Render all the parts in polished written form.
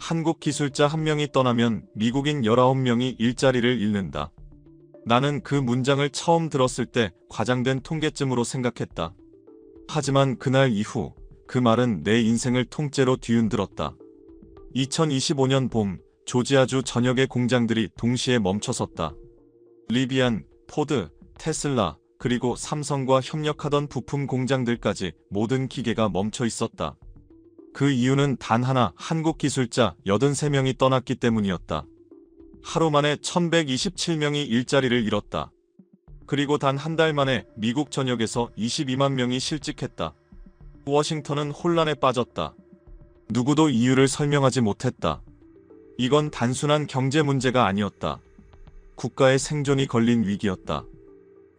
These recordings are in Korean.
한국 기술자 1명이 떠나면 미국인 19명이 일자리를 잃는다. 나는 그 문장을 처음 들었을 때 과장된 통계쯤으로 생각했다. 하지만 그날 이후 그 말은 내 인생을 통째로 뒤흔들었다. 2025년 봄, 조지아주 전역의 공장들이 동시에 멈춰섰다. 리비안, 포드, 테슬라, 그리고 삼성과 협력하던 부품 공장들까지 모든 기계가 멈춰 있었다. 그 이유는 단 하나, 한국 기술자 83명이 떠났기 때문이었다. 하루 만에 1127명이 일자리를 잃었다. 그리고 단 한 달 만에 미국 전역에서 22만 명이 실직했다. 워싱턴은 혼란에 빠졌다. 누구도 이유를 설명하지 못했다. 이건 단순한 경제 문제가 아니었다. 국가의 생존이 걸린 위기였다.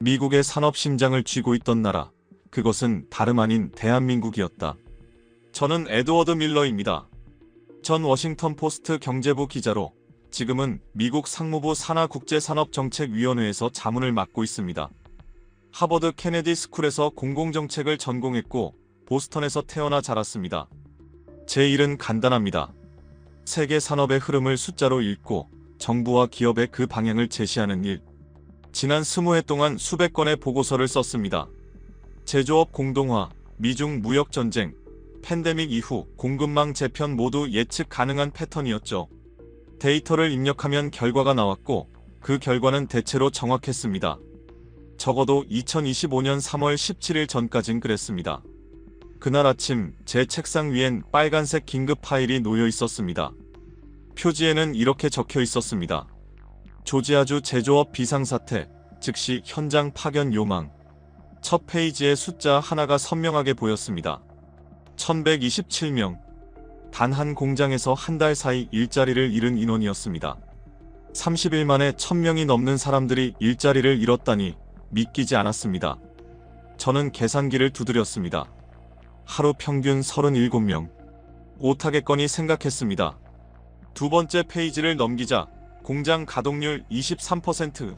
미국의 산업 심장을 쥐고 있던 나라, 그것은 다름 아닌 대한민국이었다. 저는 에드워드 밀러입니다. 전 워싱턴 포스트 경제부 기자로 지금은 미국 상무부 산하국제산업정책위원회에서 자문을 맡고 있습니다. 하버드 케네디 스쿨에서 공공정책을 전공했고 보스턴에서 태어나 자랐습니다. 제 일은 간단합니다. 세계 산업의 흐름을 숫자로 읽고 정부와 기업의 그 방향을 제시하는 일. 지난 20해 동안 수백 건의 보고서를 썼습니다. 제조업 공동화, 미중 무역전쟁, 팬데믹 이후 공급망 재편 모두 예측 가능한 패턴이었죠. 데이터를 입력하면 결과가 나왔고 그 결과는 대체로 정확했습니다. 적어도 2025년 3월 17일 전까진 그랬습니다. 그날 아침 제 책상 위엔 빨간색 긴급 파일이 놓여 있었습니다. 표지에는 이렇게 적혀 있었습니다. 조지아주 제조업 비상사태, 즉시 현장 파견 요망. 첫 페이지에 숫자 하나가 선명하게 보였습니다. 1127명. 단 한 공장에서 한 달 사이 일자리를 잃은 인원이었습니다. 30일 만에 1000명이 넘는 사람들이 일자리를 잃었다니 믿기지 않았습니다. 저는 계산기를 두드렸습니다. 하루 평균 37명. 오타겠거니 생각했습니다. 두 번째 페이지를 넘기자 공장 가동률 23%,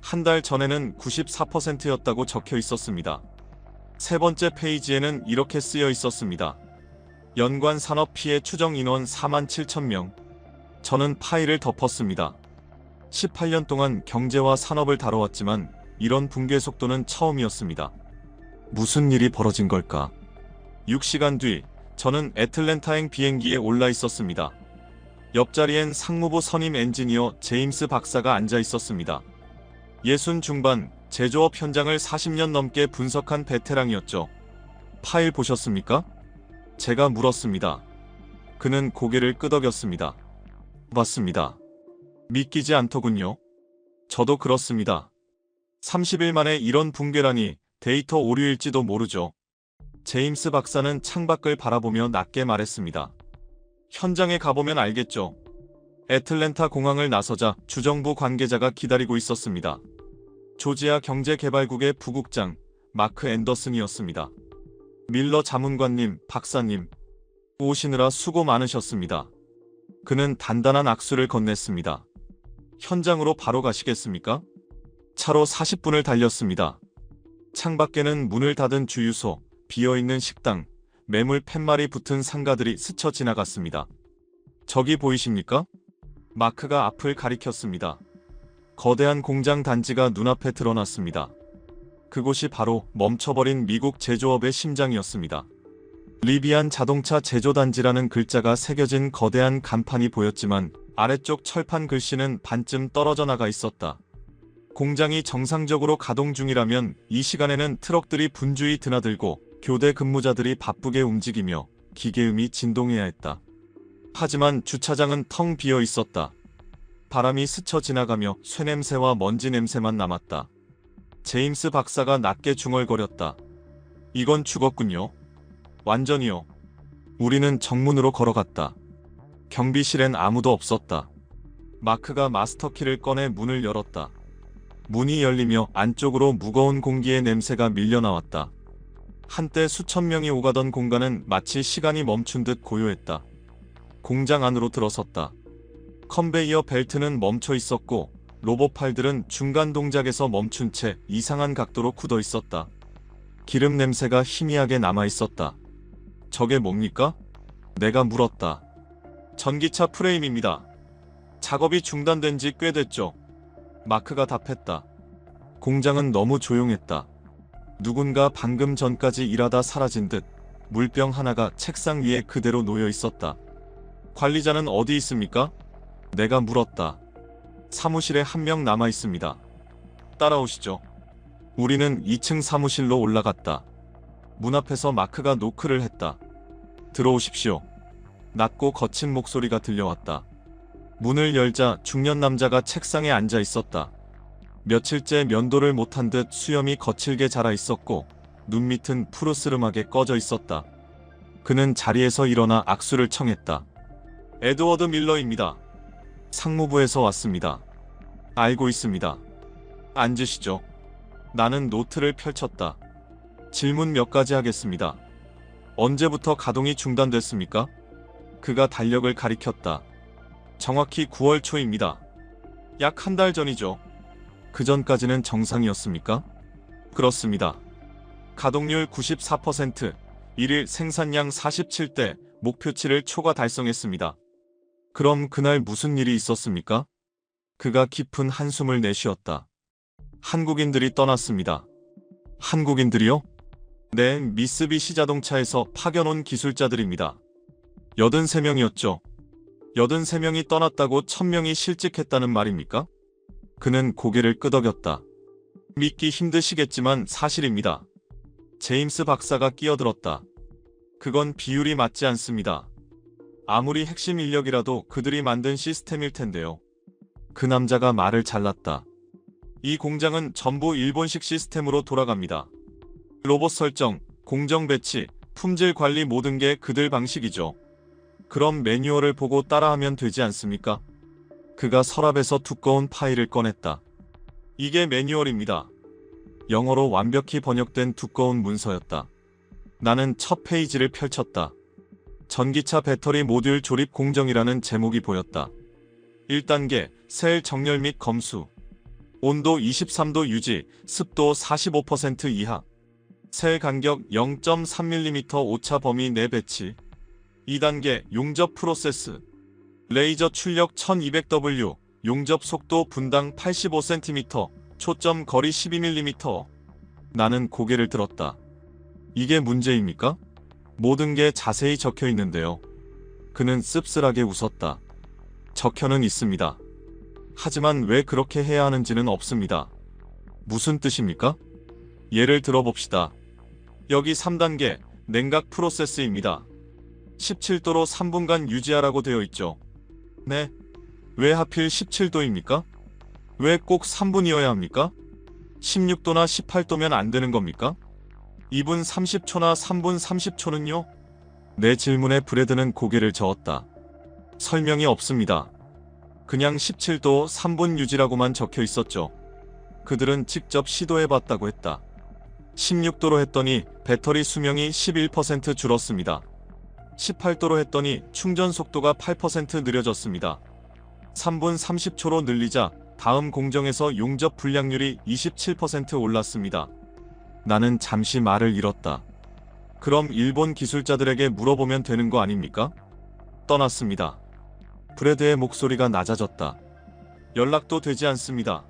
한 달 전에는 94%였다고 적혀 있었습니다. 세 번째 페이지에는 이렇게 쓰여 있었습니다. 연관 산업 피해 추정 인원 47,000명. 저는 파일을 덮었습니다. 18년 동안 경제와 산업을 다뤄왔지만 이런 붕괴 속도는 처음이었습니다. 무슨 일이 벌어진 걸까? 6시간 뒤 저는 애틀랜타행 비행기에 올라 있었습니다. 옆자리엔 상무부 선임 엔지니어 제임스 박사가 앉아 있었습니다. 60 중반, 제조업 현장을 40년 넘게 분석한 베테랑이었죠. 파일 보셨습니까? 제가 물었습니다. 그는 고개를 끄덕였습니다. 맞습니다. 믿기지 않더군요. 저도 그렇습니다. 30일 만에 이런 붕괴라니 데이터 오류일지도 모르죠. 제임스 박사는 창밖을 바라보며 낮게 말했습니다. 현장에 가보면 알겠죠. 애틀랜타 공항을 나서자 주정부 관계자가 기다리고 있었습니다. 조지아 경제개발국의 부국장 마크 앤더슨이었습니다. 밀러 자문관님, 박사님, 오시느라 수고 많으셨습니다. 그는 단단한 악수를 건넸습니다. 현장으로 바로 가시겠습니까? 차로 40분을 달렸습니다. 창밖에는 문을 닫은 주유소, 비어있는 식당, 매물 팻말이 붙은 상가들이 스쳐 지나갔습니다. 저기 보이십니까? 마크가 앞을 가리켰습니다. 거대한 공장 단지가 눈앞에 드러났습니다. 그곳이 바로 멈춰버린 미국 제조업의 심장이었습니다. 리비안 자동차 제조단지라는 글자가 새겨진 거대한 간판이 보였지만 아래쪽 철판 글씨는 반쯤 떨어져 나가 있었다. 공장이 정상적으로 가동 중이라면 이 시간에는 트럭들이 분주히 드나들고 교대 근무자들이 바쁘게 움직이며 기계음이 진동해야 했다. 하지만 주차장은 텅 비어 있었다. 바람이 스쳐 지나가며 쇠냄새와 먼지 냄새만 남았다. 제임스 박사가 낮게 중얼거렸다. 이건 죽었군요. 완전히요. 우리는 정문으로 걸어갔다. 경비실엔 아무도 없었다. 마크가 마스터키를 꺼내 문을 열었다. 문이 열리며 안쪽으로 무거운 공기의 냄새가 밀려나왔다. 한때 수천 명이 오가던 공간은 마치 시간이 멈춘 듯 고요했다. 공장 안으로 들어섰다. 컨베이어 벨트는 멈춰 있었고 로봇팔들은 중간 동작에서 멈춘 채 이상한 각도로 굳어 있었다. 기름 냄새가 희미하게 남아 있었다. 저게 뭡니까? 내가 물었다. 전기차 프레임입니다. 작업이 중단된 지 꽤 됐죠. 마크가 답했다. 공장은 너무 조용했다. 누군가 방금 전까지 일하다 사라진 듯 물병 하나가 책상 위에 그대로 놓여 있었다. 관리자는 어디 있습니까? 내가 물었다. 사무실에 한 명 남아 있습니다. 따라오시죠. 우리는 2층 사무실로 올라갔다. 문 앞에서 마크가 노크를 했다. 들어오십시오. 낮고 거친 목소리가 들려왔다. 문을 열자 중년 남자가 책상에 앉아 있었다. 며칠째 면도를 못한 듯 수염이 거칠게 자라 있었고 눈 밑은 푸르스름하게 꺼져 있었다. 그는 자리에서 일어나 악수를 청했다. 에드워드 밀러입니다. 상무부에서 왔습니다. 알고 있습니다. 앉으시죠. 나는 노트를 펼쳤다. 질문 몇 가지 하겠습니다. 언제부터 가동이 중단됐습니까? 그가 달력을 가리켰다. 정확히 9월 초입니다. 약 한 달 전이죠. 그 전까지는 정상이었습니까? 그렇습니다. 가동률 94%, 일일 생산량 47대, 목표치를 초과 달성했습니다. 그럼 그날 무슨 일이 있었습니까? 그가 깊은 한숨을 내쉬었다. 한국인들이 떠났습니다. 한국인들이요? 네, 미쓰비시 자동차에서 파견 온 기술자들입니다. 83명이었죠. 83명이 떠났다고 1000명이 실직했다는 말입니까? 그는 고개를 끄덕였다. 믿기 힘드시겠지만 사실입니다. 제임스 박사가 끼어들었다. 그건 비율이 맞지 않습니다. 아무리 핵심 인력이라도 그들이 만든 시스템일 텐데요. 그 남자가 말을 잘랐다. 이 공장은 전부 일본식 시스템으로 돌아갑니다. 로봇 설정, 공정 배치, 품질 관리 모든 게 그들 방식이죠. 그럼 매뉴얼을 보고 따라하면 되지 않습니까? 그가 서랍에서 두꺼운 파일을 꺼냈다. 이게 매뉴얼입니다. 영어로 완벽히 번역된 두꺼운 문서였다. 나는 첫 페이지를 펼쳤다. 전기차 배터리 모듈 조립 공정이라는 제목이 보였다. 1단계, 셀 정렬 및 검수. 온도 23도 유지, 습도 45% 이하. 셀 간격 0.3mm 오차 범위 내 배치. 2단계, 용접 프로세스. 레이저 출력 1200W, 용접 속도 분당 85cm, 초점 거리 12mm. 나는 고개를 들었다. 이게 문제입니까? 모든 게 자세히 적혀 있는데요. 그는 씁쓸하게 웃었다. 적혀는 있습니다. 하지만 왜 그렇게 해야 하는지는 없습니다. 무슨 뜻입니까? 예를 들어봅시다. 여기 3단계 냉각 프로세스입니다. 17도로 3분간 유지하라고 되어 있죠. 네. 왜 하필 17도입니까? 왜 꼭 3분이어야 합니까? 16도나 18도면 안 되는 겁니까? 2분 30초나 3분 30초는요? 내 질문에 브래드는 고개를 저었다. 설명이 없습니다. 그냥 17도 3분 유지라고만 적혀 있었죠. 그들은 직접 시도해봤다고 했다. 16도로 했더니 배터리 수명이 11% 줄었습니다. 18도로 했더니 충전 속도가 8% 느려졌습니다. 3분 30초로 늘리자 다음 공정에서 용접 불량률이 27% 올랐습니다. 나는 잠시 말을 잃었다. 그럼 일본 기술자들에게 물어보면 되는 거 아닙니까? 떠났습니다. 브래드의 목소리가 낮아졌다. 연락도 되지 않습니다.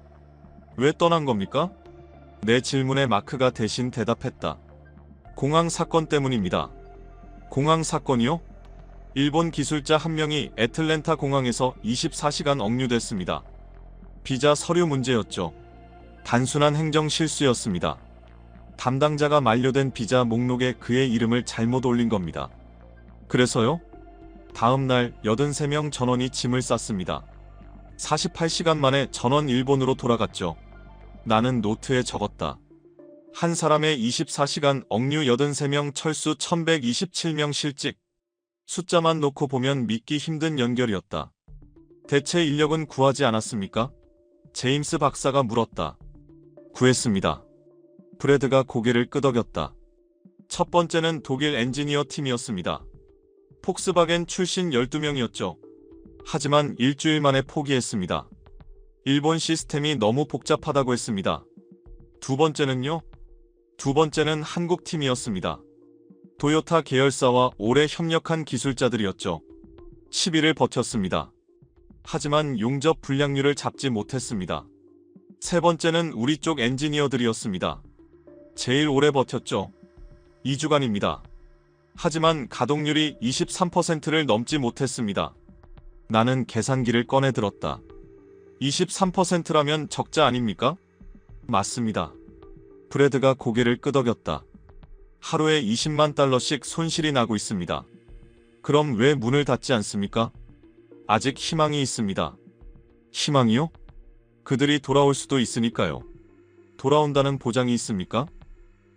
왜 떠난 겁니까? 내 질문에 마크가 대신 대답했다. 공항 사건 때문입니다. 공항 사건이요? 일본 기술자 한 명이 애틀랜타 공항에서 24시간 억류됐습니다. 비자 서류 문제였죠. 단순한 행정 실수였습니다. 담당자가 만료된 비자 목록에 그의 이름을 잘못 올린 겁니다. 그래서요? 다음 날 83명 전원이 짐을 쌌습니다. 48시간 만에 전원 일본으로 돌아갔죠. 나는 노트에 적었다. 한 사람의 24시간 억류 83명 철수 1127명 실직. 숫자만 놓고 보면 믿기 힘든 연결이었다. 대체 인력은 구하지 않았습니까? 제임스 박사가 물었다. 구했습니다. 브래드가 고개를 끄덕였다. 첫 번째는 독일 엔지니어 팀이었습니다. 폭스바겐 출신 12명이었죠. 하지만 일주일 만에 포기했습니다. 일본 시스템이 너무 복잡하다고 했습니다. 두 번째는요? 두 번째는 한국 팀이었습니다. 도요타 계열사와 오래 협력한 기술자들이었죠. 10일을 버텼습니다. 하지만 용접 불량률을 잡지 못했습니다. 세 번째는 우리 쪽 엔지니어들이었습니다. 제일 오래 버텼죠. 2주간입니다. 하지만 가동률이 23%를 넘지 못했습니다. 나는 계산기를 꺼내 들었다. 23%라면 적자 아닙니까? 맞습니다. 브래드가 고개를 끄덕였다. 하루에 20만 달러씩 손실이 나고 있습니다. 그럼 왜 문을 닫지 않습니까? 아직 희망이 있습니다. 희망이요? 그들이 돌아올 수도 있으니까요. 돌아온다는 보장이 있습니까?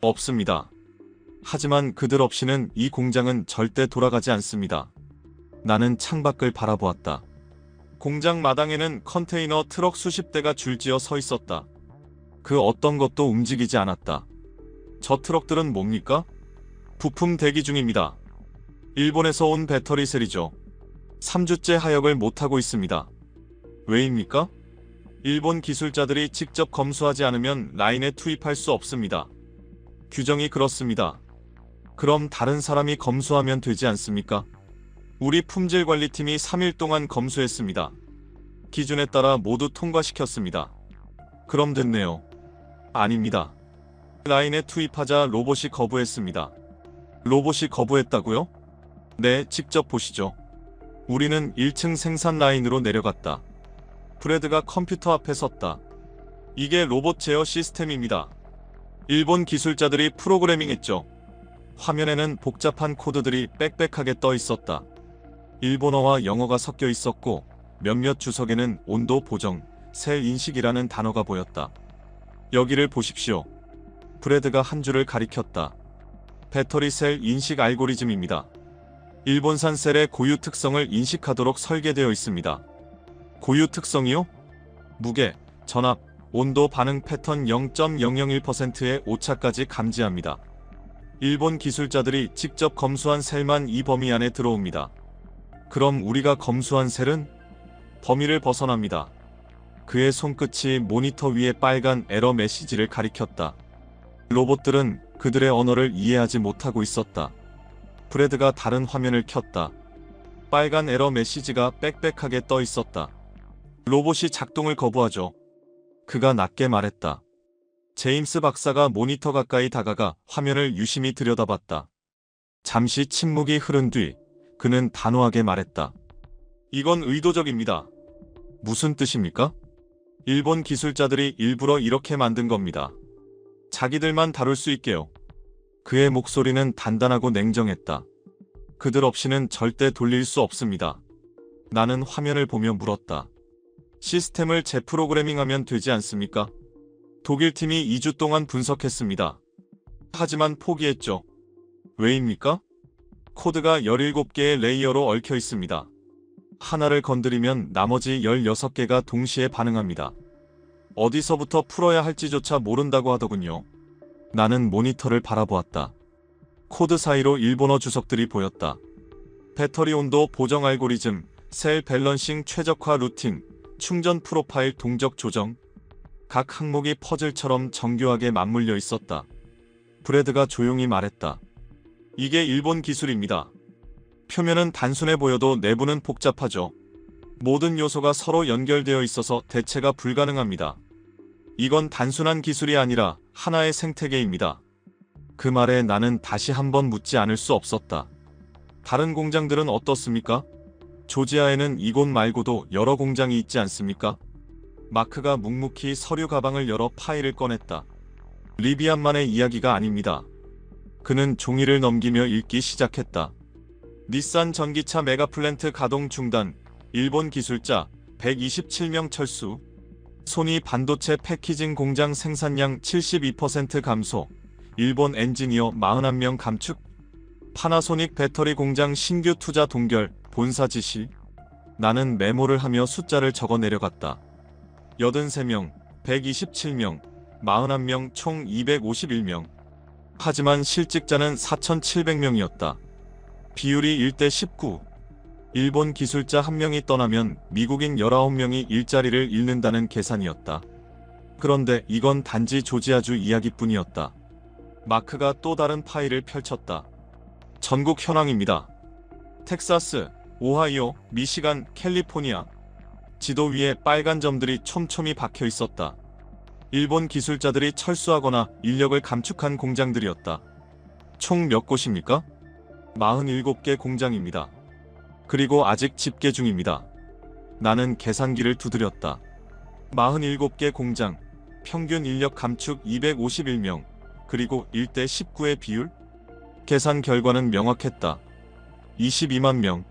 없습니다. 하지만 그들 없이는 이 공장은 절대 돌아가지 않습니다. 나는 창밖을 바라보았다. 공장 마당에는 컨테이너 트럭 수십 대가 줄지어 서 있었다. 그 어떤 것도 움직이지 않았다. 저 트럭들은 뭡니까? 부품 대기 중입니다. 일본에서 온 배터리 셀이죠. 3주째 하역을 못하고 있습니다. 왜입니까? 일본 기술자들이 직접 검수하지 않으면 라인에 투입할 수 없습니다. 규정이 그렇습니다. 그럼 다른 사람이 검수하면 되지 않습니까? 우리 품질관리팀이 3일 동안 검수했습니다. 기준에 따라 모두 통과시켰습니다. 그럼 됐네요. 아닙니다. 라인에 투입하자 로봇이 거부했습니다. 로봇이 거부했다고요? 네, 직접 보시죠. 우리는 1층 생산 라인으로 내려갔다. 브래드가 컴퓨터 앞에 섰다. 이게 로봇 제어 시스템입니다. 일본 기술자들이 프로그래밍했죠. 화면에는 복잡한 코드들이 빽빽하게 떠 있었다. 일본어와 영어가 섞여 있었고 몇몇 주석에는 온도 보정, 셀 인식이라는 단어가 보였다. 여기를 보십시오. 브래드가 한 줄을 가리켰다. 배터리 셀 인식 알고리즘입니다. 일본산 셀의 고유 특성을 인식하도록 설계되어 있습니다. 고유 특성이요? 무게, 전압, 온도 반응 패턴 0.001%의 오차까지 감지합니다. 일본 기술자들이 직접 검수한 셀만 이 범위 안에 들어옵니다. 그럼 우리가 검수한 셀은? 범위를 벗어납니다. 그의 손끝이 모니터 위에 빨간 에러 메시지를 가리켰다. 로봇들은 그들의 언어를 이해하지 못하고 있었다. 브래드가 다른 화면을 켰다. 빨간 에러 메시지가 빽빽하게 떠 있었다. 로봇이 작동을 거부하죠. 그가 낮게 말했다. 제임스 박사가 모니터 가까이 다가가 화면을 유심히 들여다봤다. 잠시 침묵이 흐른 뒤 그는 단호하게 말했다. 이건 의도적입니다. 무슨 뜻입니까? 일본 기술자들이 일부러 이렇게 만든 겁니다. 자기들만 다룰 수 있게요. 그의 목소리는 단단하고 냉정했다. 그들 없이는 절대 돌릴 수 없습니다. 나는 화면을 보며 물었다. 시스템을 재프로그래밍하면 되지 않습니까? 독일팀이 2주 동안 분석했습니다. 하지만 포기했죠. 왜입니까? 코드가 17개의 레이어로 얽혀 있습니다. 하나를 건드리면 나머지 16개가 동시에 반응합니다. 어디서부터 풀어야 할지조차 모른다고 하더군요. 나는 모니터를 바라보았다. 코드 사이로 일본어 주석들이 보였다. 배터리 온도 보정 알고리즘, 셀 밸런싱 최적화 루틴, 충전 프로파일 동적 조정. 각 항목이 퍼즐처럼 정교하게 맞물려 있었다. 브래드가 조용히 말했다. 이게 일본 기술입니다. 표면은 단순해 보여도 내부는 복잡하죠. 모든 요소가 서로 연결되어 있어서 대체가 불가능합니다. 이건 단순한 기술이 아니라 하나의 생태계입니다. 그 말에 나는 다시 한번 묻지 않을 수 없었다. 다른 공장들은 어떻습니까? 조지아에는 이곳 말고도 여러 공장이 있지 않습니까? 마크가 묵묵히 서류 가방을 열어 파일을 꺼냈다. 리비안만의 이야기가 아닙니다. 그는 종이를 넘기며 읽기 시작했다. 닛산 전기차 메가플랜트 가동 중단, 일본 기술자 127명 철수, 소니 반도체 패키징 공장 생산량 72% 감소, 일본 엔지니어 41명 감축, 파나소닉 배터리 공장 신규 투자 동결, 본사 지시. 나는 메모를 하며 숫자를 적어 내려갔다. 83명, 127명, 41명 총 251명. 하지만 실직자는 4,700명이었다. 비율이 1대 19. 일본 기술자 1명이 떠나면 미국인 19명이 일자리를 잃는다는 계산이었다. 그런데 이건 단지 조지아주 이야기뿐이었다. 마크가 또 다른 파일을 펼쳤다. 전국 현황입니다. 텍사스, 오하이오, 미시간, 캘리포니아. 지도 위에 빨간 점들이 촘촘히 박혀 있었다. 일본 기술자들이 철수하거나 인력을 감축한 공장들이었다. 총 몇 곳입니까? 47개 공장입니다. 그리고 아직 집계 중입니다. 나는 계산기를 두드렸다. 47개 공장, 평균 인력 감축 251명, 그리고 1대 19의 비율? 계산 결과는 명확했다. 22만 명.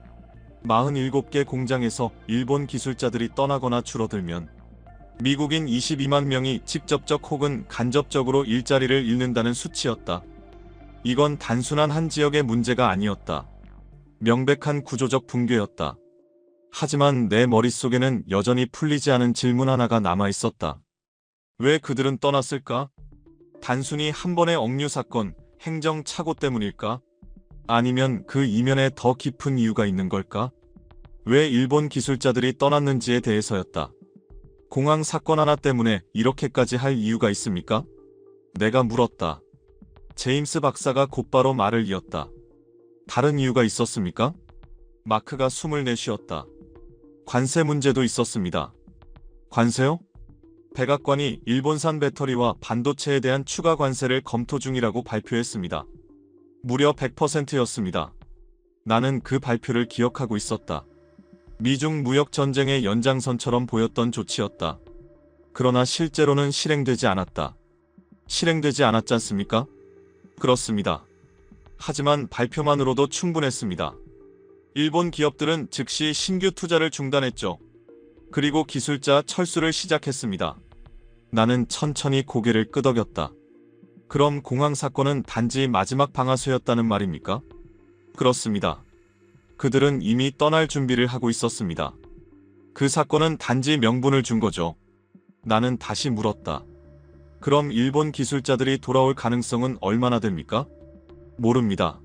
47개 공장에서 일본 기술자들이 떠나거나 줄어들면 미국인 22만 명이 직접적 혹은 간접적으로 일자리를 잃는다는 수치였다. 이건 단순한 한 지역의 문제가 아니었다. 명백한 구조적 붕괴였다. 하지만 내 머릿속에는 여전히 풀리지 않은 질문 하나가 남아있었다. 왜 그들은 떠났을까? 단순히 한 번의 억류 사건, 행정 착오 때문일까? 아니면 그 이면에 더 깊은 이유가 있는 걸까? 왜 일본 기술자들이 떠났는지에 대해서였다. 공항 사건 하나 때문에 이렇게까지 할 이유가 있습니까? 내가 물었다. 제임스 박사가 곧바로 말을 이었다. 다른 이유가 있었습니까? 마크가 숨을 내쉬었다. 관세 문제도 있었습니다. 관세요? 백악관이 일본산 배터리와 반도체에 대한 추가 관세를 검토 중이라고 발표했습니다. 무려 100%였습니다. 나는 그 발표를 기억하고 있었다. 미중 무역 전쟁의 연장선처럼 보였던 조치였다. 그러나 실제로는 실행되지 않았다. 실행되지 않았지 않습니까? 그렇습니다. 하지만 발표만으로도 충분했습니다. 일본 기업들은 즉시 신규 투자를 중단했죠. 그리고 기술자 철수를 시작했습니다. 나는 천천히 고개를 끄덕였다. 그럼 공항 사건은 단지 마지막 방아쇠였다는 말입니까? 그렇습니다. 그들은 이미 떠날 준비를 하고 있었습니다. 그 사건은 단지 명분을 준 거죠. 나는 다시 물었다. 그럼 일본 기술자들이 돌아올 가능성은 얼마나 됩니까? 모릅니다.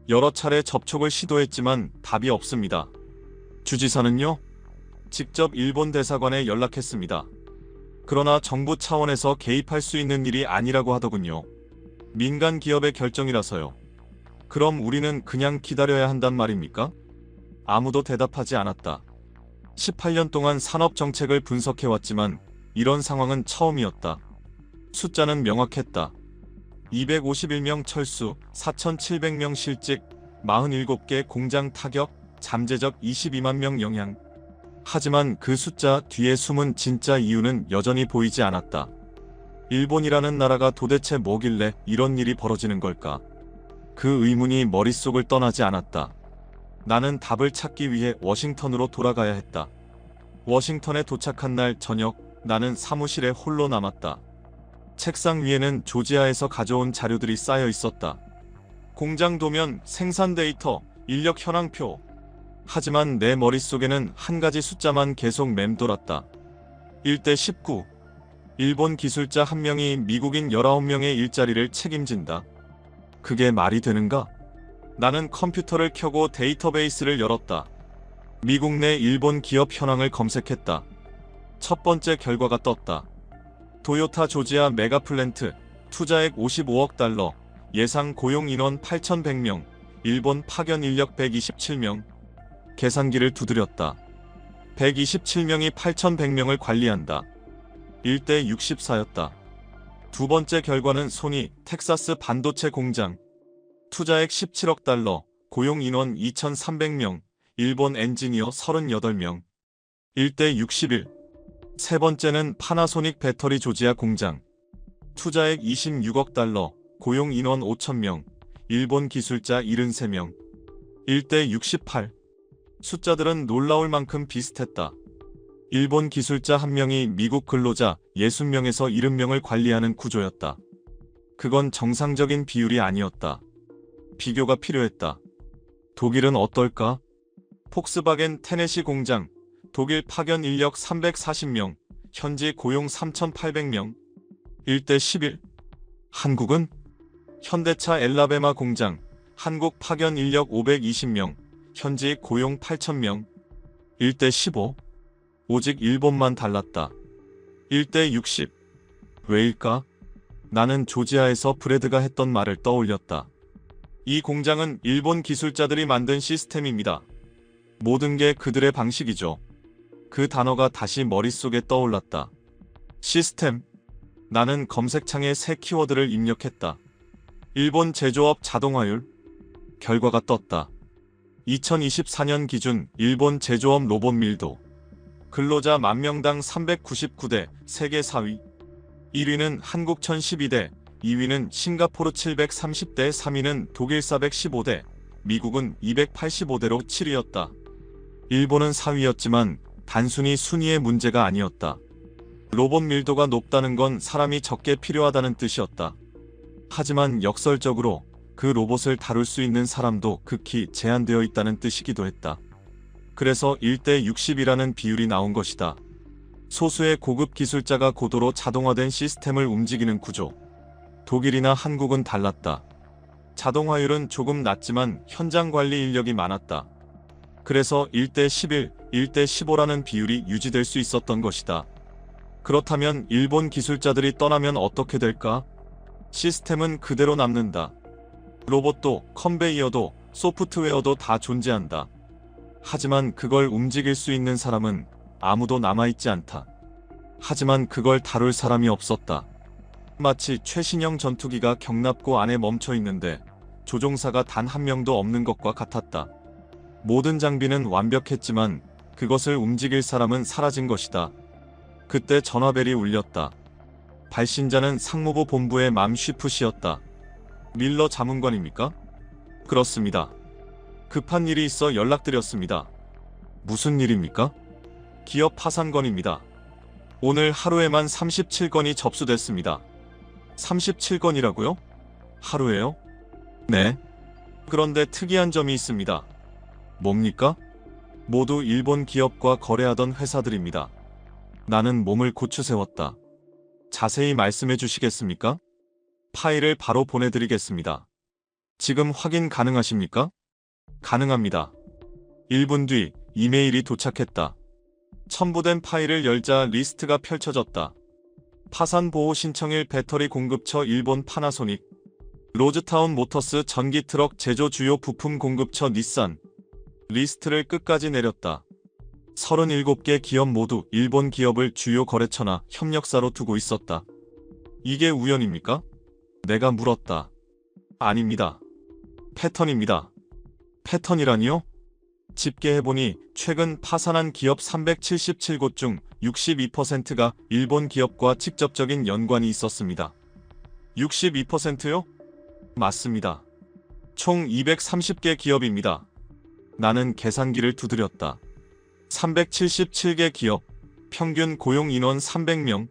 여러 차례 접촉을 시도했지만 답이 없습니다. 주지사는요? 직접 일본 대사관에 연락했습니다. 그러나 정부 차원에서 개입할 수 있는 일이 아니라고 하더군요. 민간 기업의 결정이라서요. 그럼 우리는 그냥 기다려야 한단 말입니까? 아무도 대답하지 않았다. 18년 동안 산업 정책을 분석해왔지만 이런 상황은 처음이었다. 숫자는 명확했다. 251명 철수, 4,700명 실직, 47개 공장 타격, 잠재적 22만 명 영향. 하지만 그 숫자 뒤에 숨은 진짜 이유는 여전히 보이지 않았다. 일본이라는 나라가 도대체 뭐길래 이런 일이 벌어지는 걸까? 그 의문이 머릿속을 떠나지 않았다. 나는 답을 찾기 위해 워싱턴으로 돌아가야 했다. 워싱턴에 도착한 날 저녁, 나는 사무실에 홀로 남았다. 책상 위에는 조지아에서 가져온 자료들이 쌓여 있었다. 공장 도면, 생산 데이터, 인력 현황표. 하지만 내 머릿속에는 한 가지 숫자만 계속 맴돌았다. 1대 19. 일본 기술자 1명이 미국인 19명의 일자리를 책임진다. 그게 말이 되는가? 나는 컴퓨터를 켜고 데이터베이스를 열었다. 미국 내 일본 기업 현황을 검색했다. 첫 번째 결과가 떴다. 도요타 조지아 메가플랜트, 투자액 55억 달러, 예상 고용 인원 8,100명, 일본 파견 인력 127명. 계산기를 두드렸다. 127명이 8,100명을 관리한다. 1대 64였다. 두 번째 결과는 소니, 텍사스 반도체 공장. 투자액 17억 달러, 고용 인원 2,300명, 일본 엔지니어 38명. 1대 61. 세 번째는 파나소닉 배터리 조지아 공장. 투자액 26억 달러, 고용 인원 5,000명, 일본 기술자 73명. 1대 68. 숫자들은 놀라울 만큼 비슷했다. 일본 기술자 1명이 미국 근로자 60명에서 70명을 관리하는 구조였다. 그건 정상적인 비율이 아니었다. 비교가 필요했다. 독일은 어떨까? 폭스바겐 테네시 공장, 독일 파견 인력 340명, 현지 고용 3,800명. 1대 11. 한국은? 현대차 엘라베마 공장, 한국 파견 인력 520명, 현지 고용 8,000명. 1대 15. 오직 일본만 달랐다. 1대 60. 왜일까? 나는 조지아에서 브래드가 했던 말을 떠올렸다. 이 공장은 일본 기술자들이 만든 시스템입니다. 모든 게 그들의 방식이죠. 그 단어가 다시 머릿속에 떠올랐다. 시스템. 나는 검색창에 새 키워드를 입력했다. 일본 제조업 자동화율. 결과가 떴다. 2024년 기준 일본 제조업 로봇 밀도. 근로자 만명당 399대, 세계 4위. 1위는 한국 1012대, 2위는 싱가포르 730대, 3위는 독일 415대, 미국은 285대로 7위였다. 일본은 4위였지만 단순히 순위의 문제가 아니었다. 로봇 밀도가 높다는 건 사람이 적게 필요하다는 뜻이었다. 하지만 역설적으로 그 로봇을 다룰 수 있는 사람도 극히 제한되어 있다는 뜻이기도 했다. 그래서 1대 60이라는 비율이 나온 것이다. 소수의 고급 기술자가 고도로 자동화된 시스템을 움직이는 구조. 독일이나 한국은 달랐다. 자동화율은 조금 낮지만 현장 관리 인력이 많았다. 그래서 1대 11, 1대 15라는 비율이 유지될 수 있었던 것이다. 그렇다면 일본 기술자들이 떠나면 어떻게 될까? 시스템은 그대로 남는다. 로봇도, 컨베이어도, 소프트웨어도 다 존재한다. 하지만 그걸 움직일 수 있는 사람은 아무도 남아있지 않다. 하지만 그걸 다룰 사람이 없었다. 마치 최신형 전투기가 경납고 안에 멈춰 있는데 조종사가 단 한 명도 없는 것과 같았다. 모든 장비는 완벽했지만 그것을 움직일 사람은 사라진 것이다. 그때 전화벨이 울렸다. 발신자는 상무부 본부의 맘 쉬프시였다. 밀러 자문관입니까? 그렇습니다. 급한 일이 있어 연락드렸습니다. 무슨 일입니까? 기업 파산건입니다. 오늘 하루에만 37건이 접수됐습니다. 37건이라고요? 하루에요? 네. 그런데 특이한 점이 있습니다. 뭡니까? 모두 일본 기업과 거래하던 회사들입니다. 나는 몸을 고추세웠다. 자세히 말씀해 주시겠습니까? 파일을 바로 보내드리겠습니다. 지금 확인 가능하십니까? 가능합니다. 1분 뒤 이메일이 도착했다. 첨부된 파일을 열자 리스트가 펼쳐졌다. 파산 보호 신청일 배터리 공급처 일본 파나소닉, 로즈타운 모터스 전기 트럭 제조 주요 부품 공급처 닛산. 리스트를 끝까지 내렸다. 37개 기업 모두 일본 기업을 주요 거래처나 협력사로 두고 있었다. 이게 우연입니까? 내가 물었다. 아닙니다. 패턴입니다. 패턴이라니요? 집계해보니 최근 파산한 기업 377곳 중 62%가 일본 기업과 직접적인 연관이 있었습니다. 62%요? 맞습니다. 총 230개 기업입니다. 나는 계산기를 두드렸다. 377개 기업, 평균 고용 인원 300명,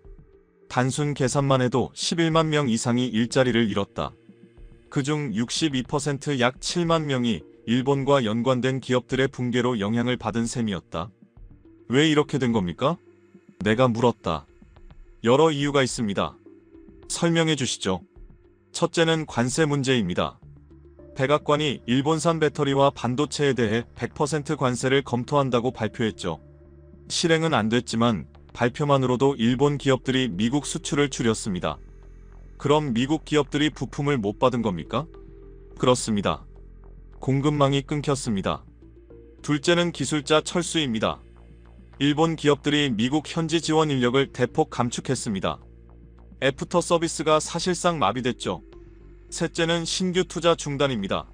단순 계산만 해도 11만 명 이상이 일자리를 잃었다. 그중 62% 약 7만 명이 일본과 연관된 기업들의 붕괴로 영향을 받은 셈이었다. 왜 이렇게 된 겁니까? 내가 물었다. 여러 이유가 있습니다. 설명해 주시죠. 첫째는 관세 문제입니다. 백악관이 일본산 배터리와 반도체에 대해 100% 관세를 검토한다고 발표했죠. 실행은 안 됐지만 발표만으로도 일본 기업들이 미국 수출을 줄였습니다. 그럼 미국 기업들이 부품을 못 받은 겁니까? 그렇습니다. 공급망이 끊겼습니다. 둘째는 기술자 철수입니다. 일본 기업들이 미국 현지 지원 인력을 대폭 감축했습니다. 애프터 서비스가 사실상 마비됐죠. 셋째는 신규 투자 중단입니다.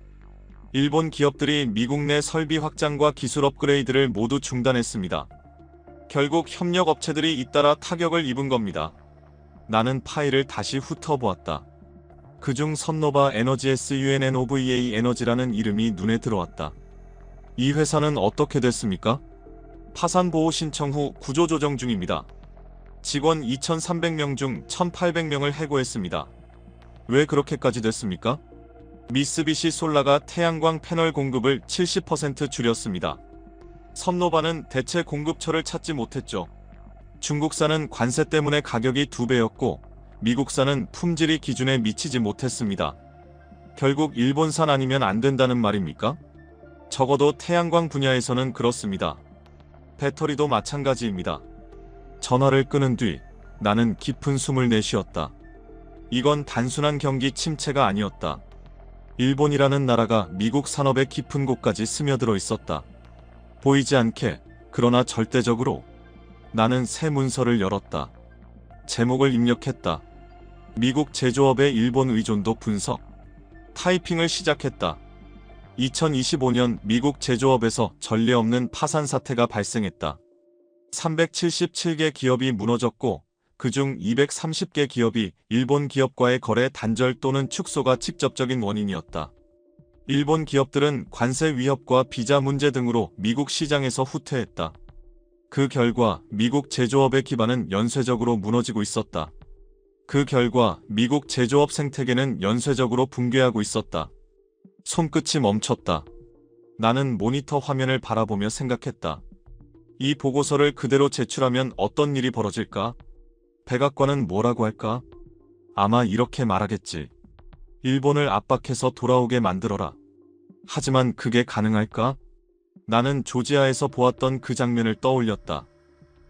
일본 기업들이 미국 내 설비 확장과 기술 업그레이드를 모두 중단했습니다. 결국 협력 업체들이 잇따라 타격을 입은 겁니다. 나는 파일을 다시 훑어보았다. 그중 선노바 에너지 SUNNOVA 에너지라는 이름이 눈에 들어왔다. 이 회사는 어떻게 됐습니까? 파산 보호 신청 후 구조조정 중입니다. 직원 2,300명 중 1,800명을 해고했습니다. 왜 그렇게까지 됐습니까? 미쓰비시 솔라가 태양광 패널 공급을 70% 줄였습니다. 선노바는 대체 공급처를 찾지 못했죠. 중국산은 관세 때문에 가격이 2배였고 미국산은 품질이 기준에 미치지 못했습니다. 결국 일본산 아니면 안 된다는 말입니까? 적어도 태양광 분야에서는 그렇습니다. 배터리도 마찬가지입니다. 전화를 끊은 뒤 나는 깊은 숨을 내쉬었다. 이건 단순한 경기 침체가 아니었다. 일본이라는 나라가 미국 산업의 깊은 곳까지 스며들어 있었다. 보이지 않게, 그러나 절대적으로. 나는 새 문서를 열었다. 제목을 입력했다. 미국 제조업의 일본 의존도 분석. 타이핑을 시작했다. 2025년 미국 제조업에서 전례 없는 파산 사태가 발생했다. 377개 기업이 무너졌고 그중 230개 기업이 일본 기업과의 거래 단절 또는 축소가 직접적인 원인이었다. 일본 기업들은 관세 위협과 비자 문제 등으로 미국 시장에서 후퇴했다. 그 결과 미국 제조업의 기반은 연쇄적으로 무너지고 있었다. 그 결과 미국 제조업 생태계는 연쇄적으로 붕괴하고 있었다. 손끝이 멈췄다. 나는 모니터 화면을 바라보며 생각했다. 이 보고서를 그대로 제출하면 어떤 일이 벌어질까? 백악관은 뭐라고 할까? 아마 이렇게 말하겠지. 일본을 압박해서 돌아오게 만들어라. 하지만 그게 가능할까? 나는 조지아에서 보았던 그 장면을 떠올렸다.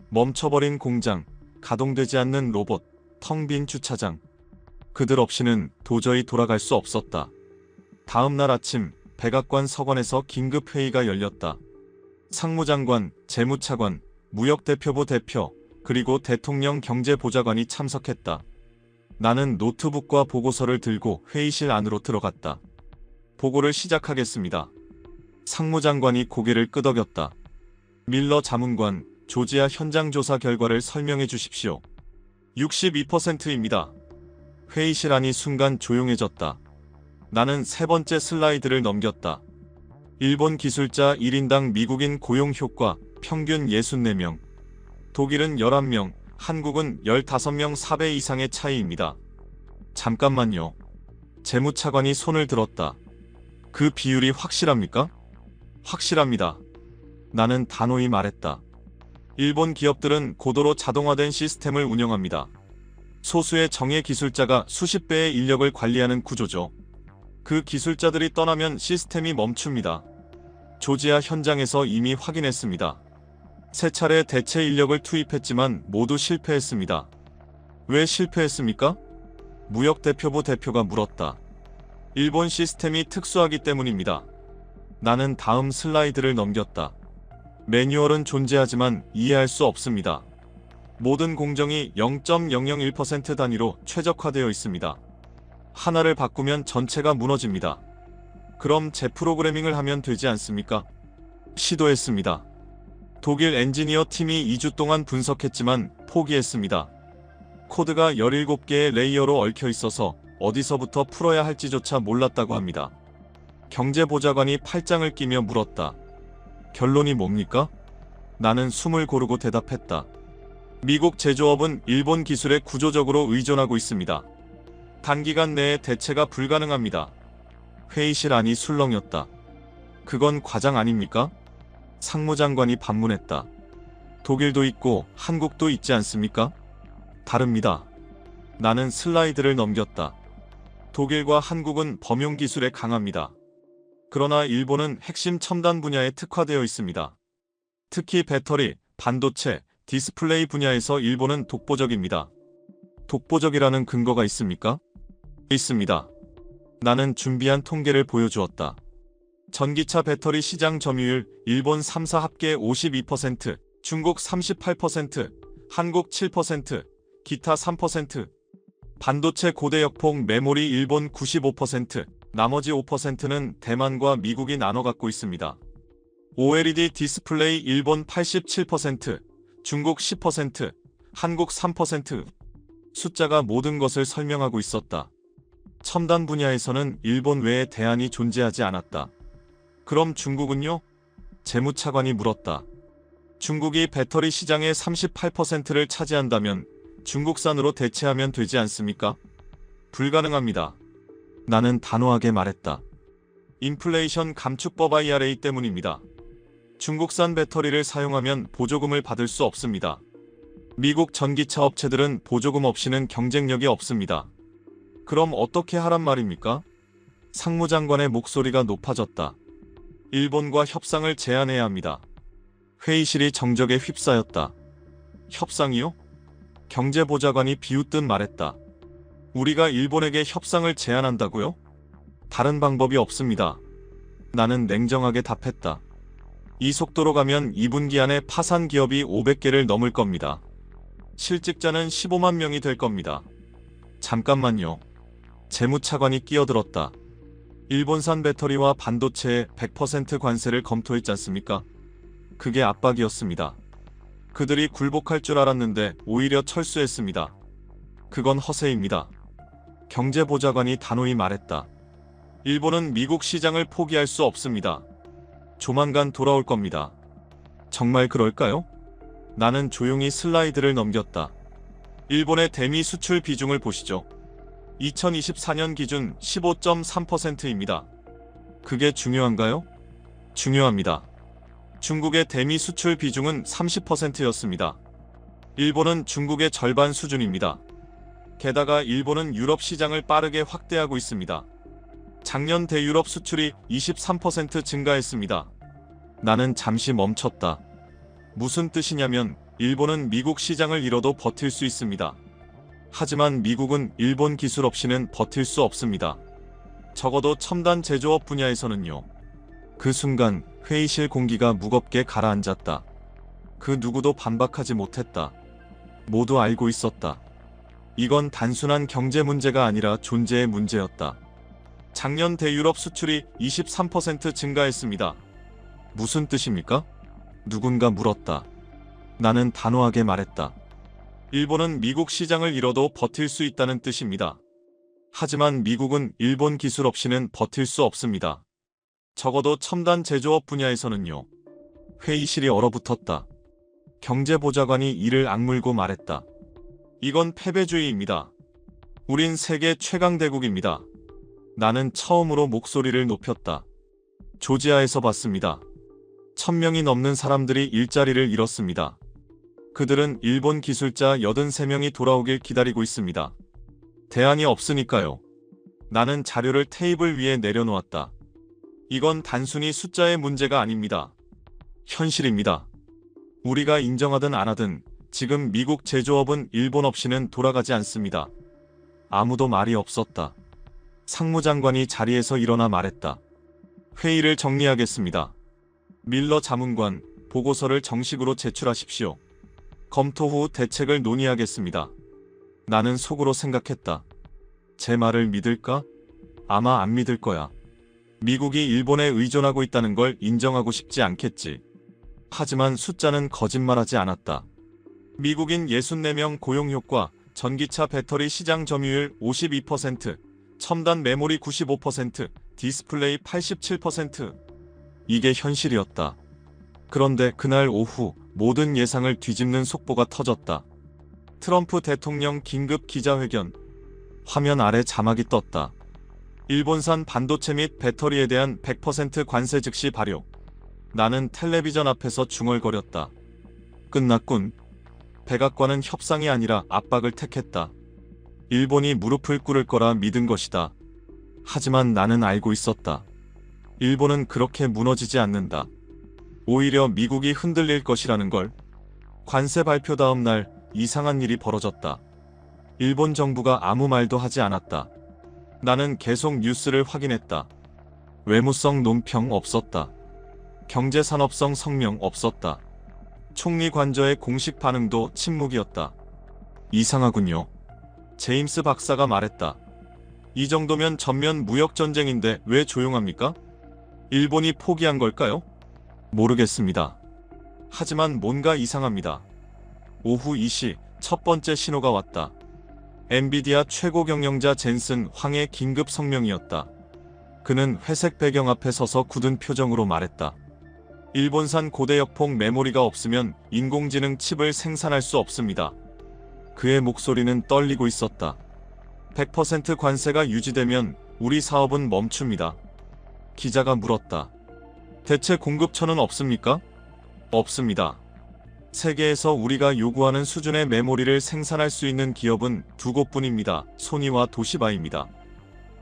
멈춰버린 공장, 가동되지 않는 로봇, 텅 빈 주차장. 그들 없이는 도저히 돌아갈 수 없었다. 다음 날 아침 백악관 서관에서 긴급 회의가 열렸다. 상무장관, 재무차관, 무역대표부 대표, 그리고 대통령 경제보좌관이 참석했다. 나는 노트북과 보고서를 들고 회의실 안으로 들어갔다. 보고를 시작하겠습니다. 상무장관이 고개를 끄덕였다. 밀러 자문관, 조지아 현장 조사 결과를 설명해 주십시오. 62%입니다. 회의실 안이 순간 조용해졌다. 나는 세 번째 슬라이드를 넘겼다. 일본 기술자 1인당 미국인 고용 효과 평균 64명. 독일은 11명, 한국은 15명 4배 이상의 차이입니다. 잠깐만요. 재무차관이 손을 들었다. 그 비율이 확실합니까? 확실합니다. 나는 단호히 말했다. 일본 기업들은 고도로 자동화된 시스템을 운영합니다. 소수의 정예 기술자가 수십 배의 인력을 관리하는 구조죠. 그 기술자들이 떠나면 시스템이 멈춥니다. 조지아 현장에서 이미 확인했습니다. 세 차례 대체 인력을 투입했지만 모두 실패했습니다. 왜 실패했습니까? 무역대표부 대표가 물었다. 일본 시스템이 특수하기 때문입니다. 나는 다음 슬라이드를 넘겼다. 매뉴얼은 존재하지만 이해할 수 없습니다. 모든 공정이 0.001% 단위로 최적화되어 있습니다. 하나를 바꾸면 전체가 무너집니다. 그럼 재프로그래밍을 하면 되지 않습니까? 시도했습니다. 독일 엔지니어 팀이 2주 동안 분석했지만 포기했습니다. 코드가 17개의 레이어로 얽혀 있어서 어디서부터 풀어야 할지조차 몰랐다고 합니다. 경제보좌관이 팔짱을 끼며 물었다. 결론이 뭡니까? 나는 숨을 고르고 대답했다. 미국 제조업은 일본 기술에 구조적으로 의존하고 있습니다. 단기간 내에 대체가 불가능합니다. 회의실 안이 술렁였다. 그건 과장 아닙니까? 상무장관이 반문했다. 독일도 있고 한국도 있지 않습니까? 다릅니다. 나는 슬라이드를 넘겼다. 독일과 한국은 범용 기술에 강합니다. 그러나 일본은 핵심 첨단 분야에 특화되어 있습니다. 특히 배터리, 반도체, 디스플레이 분야에서 일본은 독보적입니다. 독보적이라는 근거가 있습니까? 있습니다. 나는 준비한 통계를 보여주었다. 전기차 배터리 시장 점유율 일본 3사 합계 52%, 중국 38%, 한국 7%, 기타 3%. 반도체 고대역폭 메모리 일본 95%, 나머지 5%는 대만과 미국이 나눠 갖고 있습니다. OLED 디스플레이 일본 87%, 중국 10%, 한국 3%. 숫자가 모든 것을 설명하고 있었다. 첨단 분야에서는 일본 외에 대안이 존재하지 않았다. 그럼 중국은요? 재무차관이 물었다. 중국이 배터리 시장의 38%를 차지한다면 중국산으로 대체하면 되지 않습니까? 불가능합니다. 나는 단호하게 말했다. 인플레이션 감축법 IRA 때문입니다. 중국산 배터리를 사용하면 보조금을 받을 수 없습니다. 미국 전기차 업체들은 보조금 없이는 경쟁력이 없습니다. 그럼 어떻게 하란 말입니까? 상무장관의 목소리가 높아졌다. 일본과 협상을 제안해야 합니다. 회의실이 정적에 휩싸였다. 협상이요? 경제보좌관이 비웃듯 말했다. 우리가 일본에게 협상을 제안한다고요? 다른 방법이 없습니다. 나는 냉정하게 답했다. 이 속도로 가면 2분기 안에 파산 기업이 500개를 넘을 겁니다. 실직자는 15만 명이 될 겁니다. 잠깐만요. 재무차관이 끼어들었다. 일본산 배터리와 반도체에 100% 관세를 검토했지 않습니까? 그게 압박이었습니다. 그들이 굴복할 줄 알았는데 오히려 철수했습니다. 그건 허세입니다. 경제보좌관이 단호히 말했다. 일본은 미국 시장을 포기할 수 없습니다. 조만간 돌아올 겁니다. 정말 그럴까요? 나는 조용히 슬라이드를 넘겼다. 일본의 대미 수출 비중을 보시죠. 2024년 기준 15.3%입니다. 그게 중요한가요? 중요합니다. 중국의 대미 수출 비중은 30%였습니다. 일본은 중국의 절반 수준입니다. 게다가 일본은 유럽 시장을 빠르게 확대하고 있습니다. 작년 대유럽 수출이 23% 증가했습니다. 나는 잠시 멈췄다. 무슨 뜻이냐면 일본은 미국 시장을 잃어도 버틸 수 있습니다. 하지만 미국은 일본 기술 없이는 버틸 수 없습니다. 적어도 첨단 제조업 분야에서는요. 그 순간 회의실 공기가 무겁게 가라앉았다. 그 누구도 반박하지 못했다. 모두 알고 있었다. 이건 단순한 경제 문제가 아니라 존재의 문제였다. 작년 대유럽 수출이 23% 증가했습니다. 무슨 뜻입니까? 누군가 물었다. 나는 단호하게 말했다. 일본은 미국 시장을 잃어도 버틸 수 있다는 뜻입니다. 하지만 미국은 일본 기술 없이는 버틸 수 없습니다. 적어도 첨단 제조업 분야에서는요. 회의실이 얼어붙었다. 경제보좌관이 이를 악물고 말했다. 이건 패배주의입니다. 우린 세계 최강대국입니다. 나는 처음으로 목소리를 높였다. 조지아에서 봤습니다. 1000명이 넘는 사람들이 일자리를 잃었습니다. 그들은 일본 기술자 83명이 돌아오길 기다리고 있습니다. 대안이 없으니까요. 나는 자료를 테이블 위에 내려놓았다. 이건 단순히 숫자의 문제가 아닙니다. 현실입니다. 우리가 인정하든 안 하든 지금 미국 제조업은 일본 없이는 돌아가지 않습니다. 아무도 말이 없었다. 상무장관이 자리에서 일어나 말했다. 회의를 정리하겠습니다. 밀러 자문관, 보고서를 정식으로 제출하십시오. 검토 후 대책을 논의하겠습니다. 나는 속으로 생각했다. 제 말을 믿을까? 아마 안 믿을 거야. 미국이 일본에 의존하고 있다는 걸 인정하고 싶지 않겠지. 하지만 숫자는 거짓말하지 않았다. 미국인 64명 고용효과, 전기차 배터리 시장 점유율 52%, 첨단 메모리 95%, 디스플레이 87%. 이게 현실이었다. 그런데 그날 오후 모든 예상을 뒤집는 속보가 터졌다. 트럼프 대통령 긴급 기자회견. 화면 아래 자막이 떴다. 일본산 반도체 및 배터리에 대한 100% 관세 즉시 발효. 나는 텔레비전 앞에서 중얼거렸다. 끝났군. 백악관은 협상이 아니라 압박을 택했다. 일본이 무릎을 꿇을 거라 믿은 것이다. 하지만 나는 알고 있었다. 일본은 그렇게 무너지지 않는다. 오히려 미국이 흔들릴 것이라는 걸. 관세 발표 다음 날 이상한 일이 벌어졌다. 일본 정부가 아무 말도 하지 않았다. 나는 계속 뉴스를 확인했다. 외무성 논평 없었다. 경제산업성 성명 없었다. 총리 관저의 공식 반응도 침묵이었다. 이상하군요. 제임스 박사가 말했다. 이 정도면 전면 무역전쟁인데 왜 조용합니까? 일본이 포기한 걸까요? 모르겠습니다. 하지만 뭔가 이상합니다. 오후 2시 첫 번째 신호가 왔다. 엔비디아 최고 경영자 젠슨 황의 긴급 성명이었다. 그는 회색 배경 앞에 서서 굳은 표정으로 말했다. 일본산 고대역폭 메모리가 없으면 인공지능 칩을 생산할 수 없습니다. 그의 목소리는 떨리고 있었다. 100% 관세가 유지되면 우리 사업은 멈춥니다. 기자가 물었다. 대체 공급처는 없습니까? 없습니다. 세계에서 우리가 요구하는 수준의 메모리를 생산할 수 있는 기업은 두 곳뿐입니다. 소니와 도시바입니다.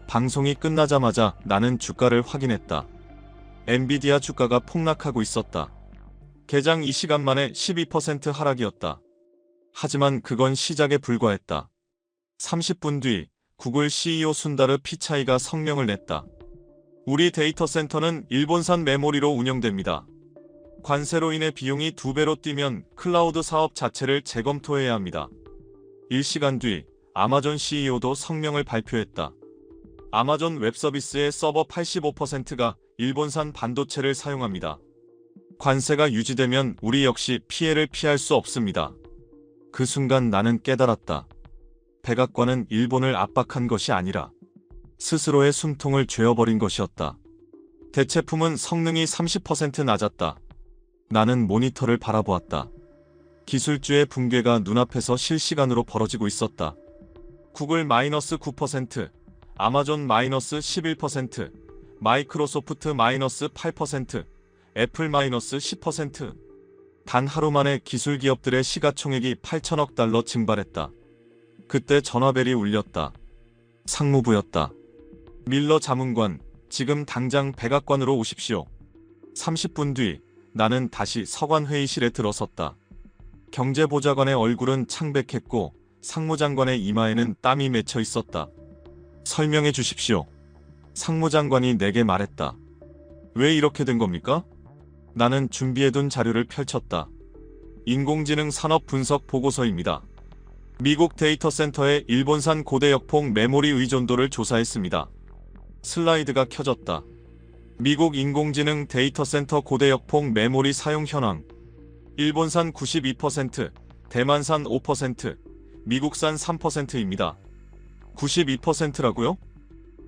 방송이 끝나자마자 나는 주가를 확인했다. 엔비디아 주가가 폭락하고 있었다. 개장 2시간 만에 12% 하락이었다. 하지만 그건 시작에 불과했다. 30분 뒤 구글 CEO 순다르 피차이가 성명을 냈다. 우리 데이터 센터는 일본산 메모리로 운영됩니다. 관세로 인해 비용이 2배로 뛰면 클라우드 사업 자체를 재검토해야 합니다. 1시간 뒤 아마존 CEO도 성명을 발표했다. 아마존 웹서비스의 서버 85%가 일본산 반도체를 사용합니다. 관세가 유지되면 우리 역시 피해를 피할 수 없습니다. 그 순간 나는 깨달았다. 백악관은 일본을 압박한 것이 아니라 스스로의 숨통을 죄어버린 것이었다. 대체품은 성능이 30% 낮았다. 나는 모니터를 바라보았다. 기술주의 붕괴가 눈앞에서 실시간으로 벌어지고 있었다. 구글 -9%, 아마존 -11%, 마이크로소프트 -8%, 애플 -10%. 단 하루 만에 기술 기업들의 시가총액이 8천억 달러 증발했다. 그때 전화벨이 울렸다. 상무부였다. 밀러 자문관, 지금 당장 백악관으로 오십시오. 30분 뒤 나는 다시 서관 회의실에 들어섰다. 경제보좌관의 얼굴은 창백했고 상무장관의 이마에는 땀이 맺혀 있었다. 설명해 주십시오. 상무장관이 내게 말했다. 왜 이렇게 된 겁니까? 나는 준비해둔 자료를 펼쳤다. 인공지능 산업 분석 보고서입니다. 미국 데이터 센터의 일본산 고대 역폭 메모리 의존도를 조사했습니다. 슬라이드가 켜졌다. 미국 인공지능 데이터 센터 고대 역폭 메모리 사용 현황. 일본산 92%, 대만산 5%, 미국산 3%입니다. 92%라고요?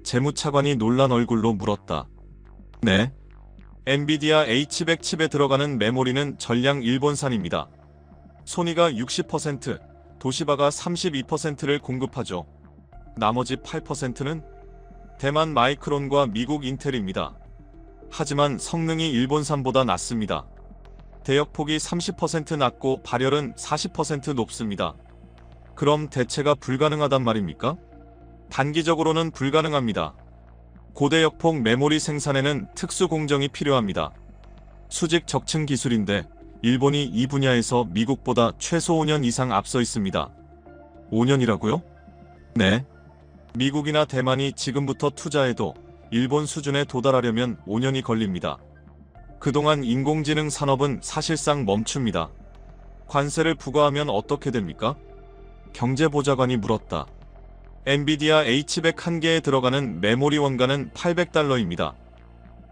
재무차관이 놀란 얼굴로 물었다. 네. 엔비디아 H100 칩에 들어가는 메모리는 전량 일본산입니다. 소니가 60%, 도시바가 32%를 공급하죠. 나머지 8%는 대만 마이크론과 미국 인텔입니다. 하지만 성능이 일본산보다 낮습니다. 대역폭이 30% 낮고 발열은 40% 높습니다. 그럼 대체가 불가능하단 말입니까? 단기적으로는 불가능합니다. 고대역폭 메모리 생산에는 특수 공정이 필요합니다. 수직 적층 기술인데 일본이 이 분야에서 미국보다 최소 5년 이상 앞서 있습니다. 5년이라고요? 네. 미국이나 대만이 지금부터 투자해도 일본 수준에 도달하려면 5년이 걸립니다. 그동안 인공지능 산업은 사실상 멈춥니다. 관세를 부과하면 어떻게 됩니까? 경제보좌관이 물었다. 엔비디아 H100 한 개에 들어가는 메모리 원가는 800달러입니다.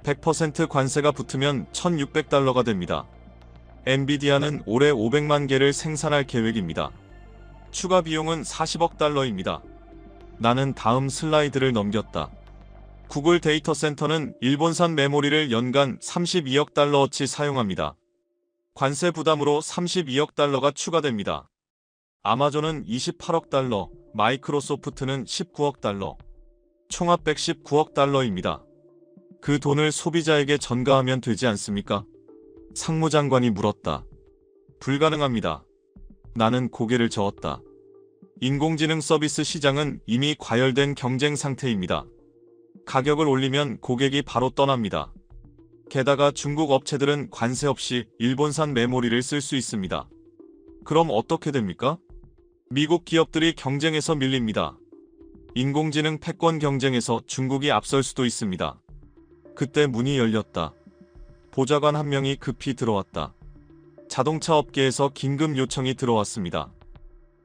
100% 관세가 붙으면 1600달러가 됩니다. 엔비디아는 올해 500만 개를 생산할 계획입니다. 추가 비용은 40억 달러입니다. 나는 다음 슬라이드를 넘겼다. 구글 데이터 센터는 일본산 메모리를 연간 32억 달러어치 사용합니다. 관세 부담으로 32억 달러가 추가됩니다. 아마존은 28억 달러, 마이크로소프트는 19억 달러, 총합 119억 달러입니다. 그 돈을 소비자에게 전가하면 되지 않습니까? 상무장관이 물었다. 불가능합니다. 나는 고개를 저었다. 인공지능 서비스 시장은 이미 과열된 경쟁 상태입니다. 가격을 올리면 고객이 바로 떠납니다. 게다가 중국 업체들은 관세 없이 일본산 메모리를 쓸 수 있습니다. 그럼 어떻게 됩니까? 미국 기업들이 경쟁에서 밀립니다. 인공지능 패권 경쟁에서 중국이 앞설 수도 있습니다. 그때 문이 열렸다. 보좌관 한 명이 급히 들어왔다. 자동차 업계에서 긴급 요청이 들어왔습니다.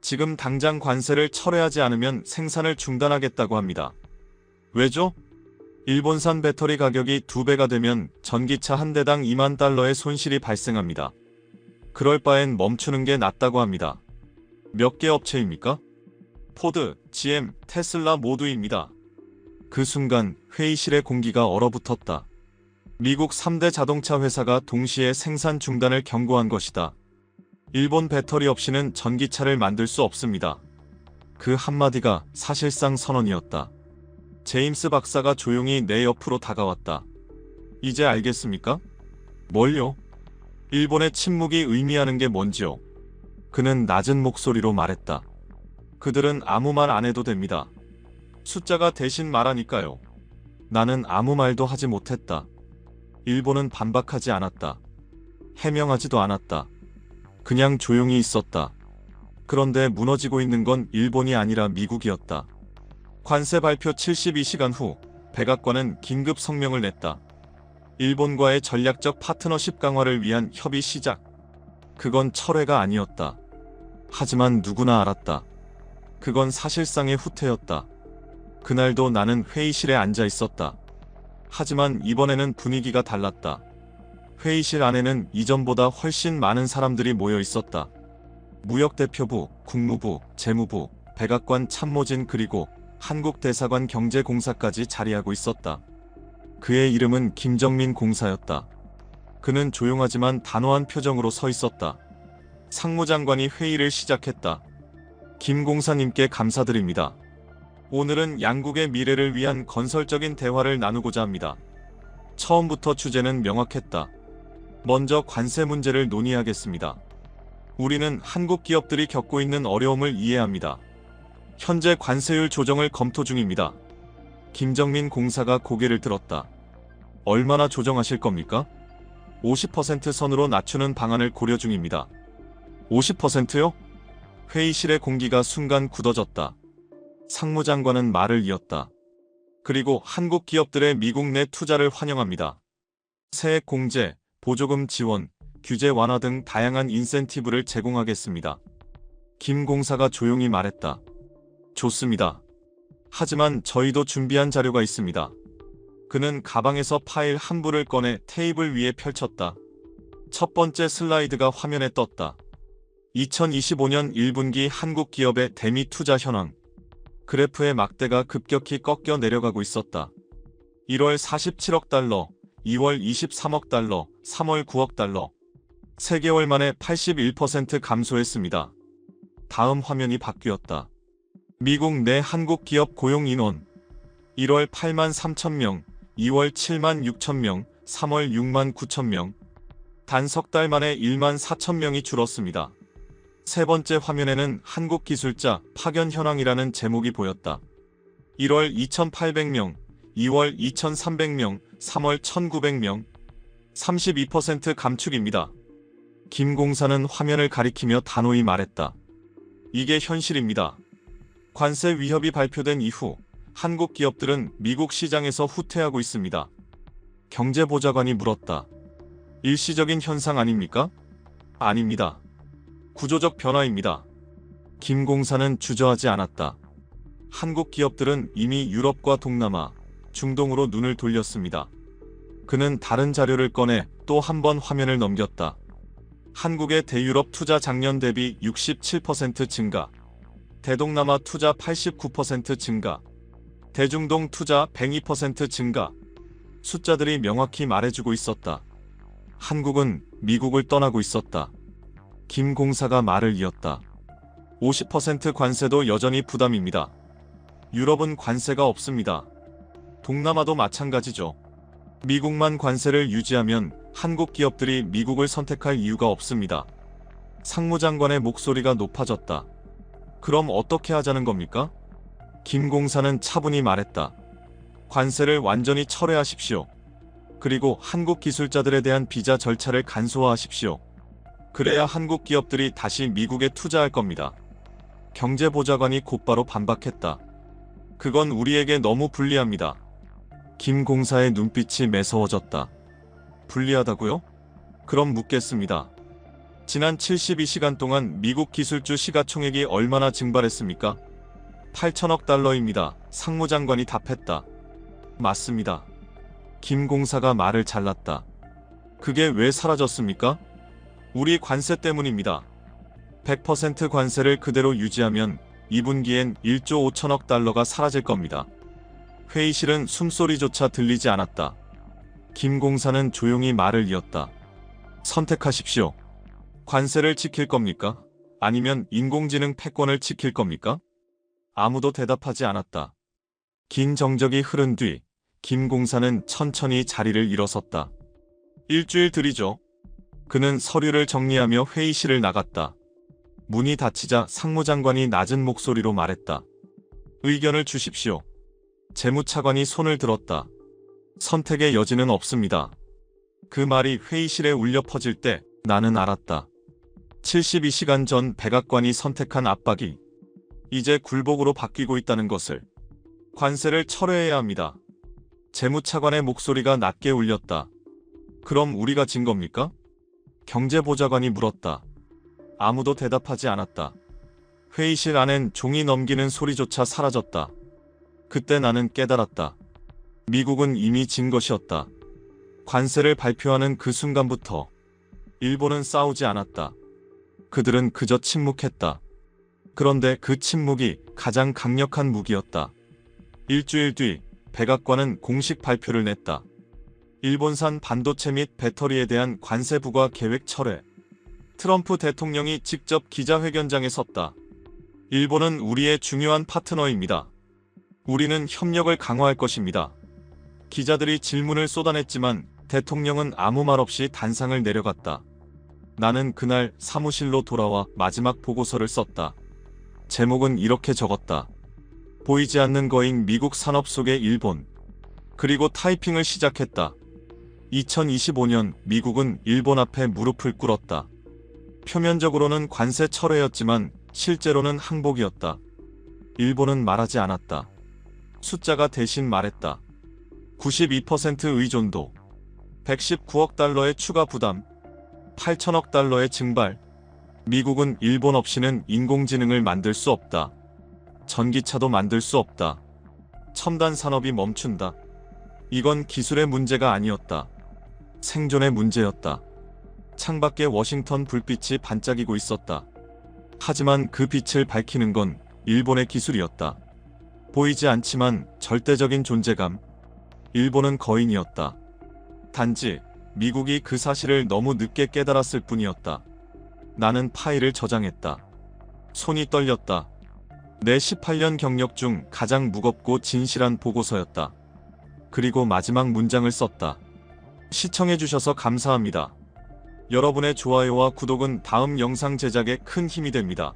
지금 당장 관세를 철회하지 않으면 생산을 중단하겠다고 합니다. 왜죠? 일본산 배터리 가격이 2배가 되면 전기차 한 대당 2만 달러의 손실이 발생합니다. 그럴 바엔 멈추는 게 낫다고 합니다. 몇 개 업체입니까? 포드, GM, 테슬라 모두입니다. 그 순간 회의실의 공기가 얼어붙었다. 미국 3대 자동차 회사가 동시에 생산 중단을 경고한 것이다. 일본 배터리 없이는 전기차를 만들 수 없습니다. 그 한마디가 사실상 선언이었다. 제임스 박사가 조용히 내 옆으로 다가왔다. 이제 알겠습니까? 뭘요? 일본의 침묵이 의미하는 게 뭔지요? 그는 낮은 목소리로 말했다. 그들은 아무 말 안 해도 됩니다. 숫자가 대신 말하니까요. 나는 아무 말도 하지 못했다. 일본은 반박하지 않았다. 해명하지도 않았다. 그냥 조용히 있었다. 그런데 무너지고 있는 건 일본이 아니라 미국이었다. 관세 발표 72시간 후 백악관은 긴급 성명을 냈다. 일본과의 전략적 파트너십 강화를 위한 협의 시작. 그건 철회가 아니었다. 하지만 누구나 알았다. 그건 사실상의 후퇴였다. 그날도 나는 회의실에 앉아 있었다. 하지만 이번에는 분위기가 달랐다. 회의실 안에는 이전보다 훨씬 많은 사람들이 모여 있었다. 무역대표부, 국무부, 재무부, 백악관 참모진 그리고 한국대사관 경제공사까지 자리하고 있었다. 그의 이름은 김정민 공사였다. 그는 조용하지만 단호한 표정으로 서 있었다. 상무장관이 회의를 시작했다. 김 공사님께 감사드립니다. 오늘은 양국의 미래를 위한 건설적인 대화를 나누고자 합니다. 처음부터 주제는 명확했다. 먼저 관세 문제를 논의하겠습니다. 우리는 한국 기업들이 겪고 있는 어려움을 이해합니다. 현재 관세율 조정을 검토 중입니다. 김정민 공사가 고개를 들었다. 얼마나 조정하실 겁니까? 50% 선으로 낮추는 방안을 고려 중입니다. 50%요? 회의실의 공기가 순간 굳어졌다. 상무장관은 말을 이었다. 그리고 한국 기업들의 미국 내 투자를 환영합니다. 세액 공제, 보조금 지원, 규제 완화 등 다양한 인센티브를 제공하겠습니다. 김 공사가 조용히 말했다. 좋습니다. 하지만 저희도 준비한 자료가 있습니다. 그는 가방에서 파일 한 부를 꺼내 테이블 위에 펼쳤다. 첫 번째 슬라이드가 화면에 떴다. 2025년 1분기 한국 기업의 대미 투자 현황. 그래프의 막대가 급격히 꺾여 내려가고 있었다. 1월 47억 달러, 2월 23억 달러, 3월 9억 달러. 3개월 만에 81% 감소했습니다. 다음 화면이 바뀌었다. 미국 내 한국 기업 고용 인원. 1월 8만 3천 명, 2월 7만 6천 명, 3월 6만 9천 명. 단 석 달 만에 1만 4천 명이 줄었습니다. 세 번째 화면에는 한국 기술자 파견 현황이라는 제목이 보였다. 1월 2,800명, 2월 2,300명, 3월 1,900명. 32% 감축입니다. 김 공사는 화면을 가리키며 단호히 말했다. 이게 현실입니다. 관세 위협이 발표된 이후 한국 기업들은 미국 시장에서 후퇴하고 있습니다. 경제보좌관이 물었다. 일시적인 현상 아닙니까? 아닙니다. 구조적 변화입니다. 김 공사는 주저하지 않았다. 한국 기업들은 이미 유럽과 동남아, 중동으로 눈을 돌렸습니다. 그는 다른 자료를 꺼내 또 한 번 화면을 넘겼다. 한국의 대유럽 투자 작년 대비 67% 증가, 대동남아 투자 89% 증가, 대중동 투자 102% 증가. 숫자들이 명확히 말해주고 있었다. 한국은 미국을 떠나고 있었다. 김 공사가 말을 이었다. 50% 관세도 여전히 부담입니다. 유럽은 관세가 없습니다. 동남아도 마찬가지죠. 미국만 관세를 유지하면 한국 기업들이 미국을 선택할 이유가 없습니다. 상무장관의 목소리가 높아졌다. 그럼 어떻게 하자는 겁니까? 김 공사는 차분히 말했다. 관세를 완전히 철회하십시오. 그리고 한국 기술자들에 대한 비자 절차를 간소화하십시오. 그래야 한국 기업들이 다시 미국에 투자할 겁니다. 경제보좌관이 곧바로 반박했다. 그건 우리에게 너무 불리합니다. 김 공사의 눈빛이 매서워졌다. 불리하다고요? 그럼 묻겠습니다. 지난 72시간 동안 미국 기술주 시가총액이 얼마나 증발했습니까? 8천억 달러입니다. 상무장관이 답했다. 맞습니다. 김 공사가 말을 잘랐다. 그게 왜 사라졌습니까? 우리 관세 때문입니다. 100% 관세를 그대로 유지하면 2분기엔 1조 5천억 달러가 사라질 겁니다. 회의실은 숨소리조차 들리지 않았다. 김 공사는 조용히 말을 이었다. 선택하십시오. 관세를 지킬 겁니까? 아니면 인공지능 패권을 지킬 겁니까? 아무도 대답하지 않았다. 긴 정적이 흐른 뒤 김 공사는 천천히 자리를 일어섰다. 일주일 들이죠. 그는 서류를 정리하며 회의실을 나갔다. 문이 닫히자 상무장관이 낮은 목소리로 말했다. 의견을 주십시오. 재무차관이 손을 들었다. 선택의 여지는 없습니다. 그 말이 회의실에 울려 퍼질 때 나는 알았다. 72시간 전 백악관이 선택한 압박이 이제 굴복으로 바뀌고 있다는 것을. 관세를 철회해야 합니다. 재무차관의 목소리가 낮게 울렸다. 그럼 우리가 진 겁니까? 경제보좌관이 물었다. 아무도 대답하지 않았다. 회의실 안엔 종이 넘기는 소리조차 사라졌다. 그때 나는 깨달았다. 미국은 이미 진 것이었다. 관세를 발표하는 그 순간부터 일본은 싸우지 않았다. 그들은 그저 침묵했다. 그런데 그 침묵이 가장 강력한 무기였다. 일주일 뒤 백악관은 공식 발표를 냈다. 일본산 반도체 및 배터리에 대한 관세 부과 계획 철회. 트럼프 대통령이 직접 기자회견장에 섰다. 일본은 우리의 중요한 파트너입니다. 우리는 협력을 강화할 것입니다. 기자들이 질문을 쏟아냈지만 대통령은 아무 말 없이 단상을 내려갔다. 나는 그날 사무실로 돌아와 마지막 보고서를 썼다. 제목은 이렇게 적었다. 보이지 않는 거인 미국 산업 속의 일본. 그리고 타이핑을 시작했다. 2025년 미국은 일본 앞에 무릎을 꿇었다. 표면적으로는 관세 철회였지만 실제로는 항복이었다. 일본은 말하지 않았다. 숫자가 대신 말했다. 92% 의존도, 119억 달러의 추가 부담, 8천억 달러의 증발. 미국은 일본 없이는 인공지능을 만들 수 없다. 전기차도 만들 수 없다. 첨단 산업이 멈춘다. 이건 기술의 문제가 아니었다. 생존의 문제였다. 창밖에 워싱턴 불빛이 반짝이고 있었다. 하지만 그 빛을 밝히는 건 일본의 기술이었다. 보이지 않지만 절대적인 존재감. 일본은 거인이었다. 단지 미국이 그 사실을 너무 늦게 깨달았을 뿐이었다. 나는 파일을 저장했다. 손이 떨렸다. 내 18년 경력 중 가장 무겁고 진실한 보고서였다. 그리고 마지막 문장을 썼다. 시청해주셔서 감사합니다. 여러분의 좋아요와 구독은 다음 영상 제작에 큰 힘이 됩니다.